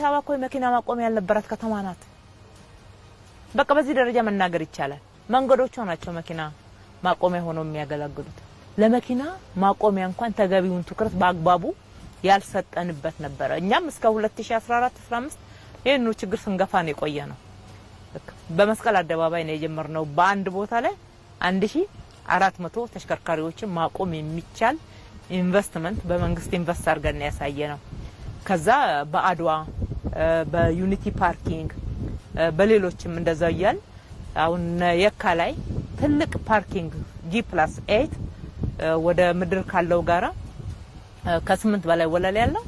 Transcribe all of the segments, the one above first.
አበባ እኮ መኪና ማቆሚያ ያለበት ከተማ ናት በቃ በዚህ ደረጃ መናገር ይቻላል መንገዶቹ ናቸው መኪና ማቆሚያ ሆኖ የሚያገለግሉት ለመኪና ማቆሚያ እንኳን ተገቢውን ትኩረት በአግባቡ ያልሰጠንበት ነበር እኛም እስከ 2014 15 ይሄን ችግር ስንገፋ ነው የቆየነው በመስቀል አደባባይ ነው የጀመርነው በአንድ ቦታ ላይ 1400 ተሽከርካሪዎችን ማቆም የሚቻል ኢንቨስትመንት በመንግስት ኢንቨስት አድርገን ያሳየነው ከዛ በአድዋ በዩኒቲ ፓርኪንግ በሌሎችም እንደዛው ይያል አሁን የካ ላይ ትልቅ ፓርኪንግ G+8 ወደ ምድር ካለው ጋራ ከ8 በላይ ወለል ያለው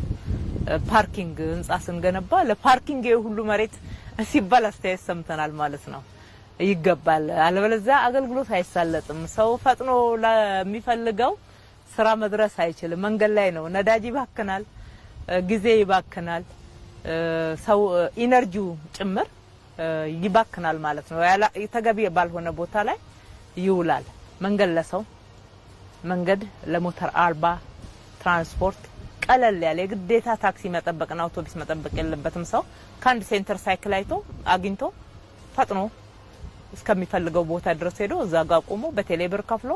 ፓርኪንግ ህንጻ ስንገነባ ለፓርኪንግ ሁሉ መሬት ሲባል አስተያየት ሰምተናል ማለት ነው ይገባል አለበለዚያ አገልግሎት አይሳለጥም ሰው ፈጥኖ ለሚፈልገው ስራ መድረስ አይችልም መንገድ ላይ ነው ነዳጅ ይባክናል ጊዜ ይባክናል ሰው ኢነርጂው ጭምር ይባክናል ማለት ነው የተገቢ ባልሆነ ቦታ ላይ ይውላል መንገድ ለሰው መንገድ ለሞተር አልባ ትራንስፖርት ቀለል ያለ ግዴታ ታክሲ መጠበቅና አውቶቡስ መጠበቅ የለበትም ሰው ካንድ ሴንተር ሳይክል አይቶ አግኝቶ ፈጥኖ እስከሚፈልገው ቦታ ድረስ ሄዶ እዛ ጋር ቆሞ በቴሌብር ከፍሎ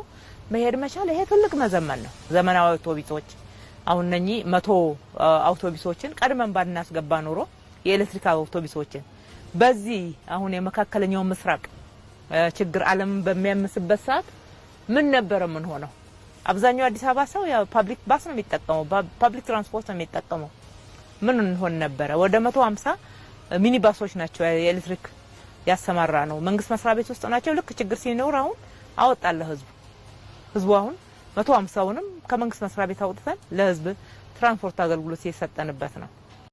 መሄድ መቻል ይሄ ትልቅ መዘመን ነው ዘመናዊ አውቶቡሶች አሁን ነኚ 100 አውቶቡሶችን ቀድመን ባናስገባ ኖሮ የኤሌክትሪክ አውቶቡሶችን በዚህ አሁን የመካከለኛው ምስራቅ ችግር ዓለም በሚያምስበት ሰዓት ምን ነበር ምን ሆነው አብዛኛው አዲስ አበባ ሰው ያው ፐብሊክ ባስ ነው የሚጠቀመው ፐብሊክ ትራንስፖርት ነው የሚጠቀመው ምን ሆነ ነበር ወደ 150 ሚኒ ባሶች ናቸው የኤሌክትሪክ ያሰማራ ነው መንግስት መስሪያ ቤት ውስጥ ናቸው ልክ ችግር ሲኖር አሁን አወጣለ ህዝቡ አሁን 150ውንም ከመንግስት መስሪያ ቤት አውጥተን ለህዝብ ትራንስፖርት አገልግሎት እየሰጠንበት ነው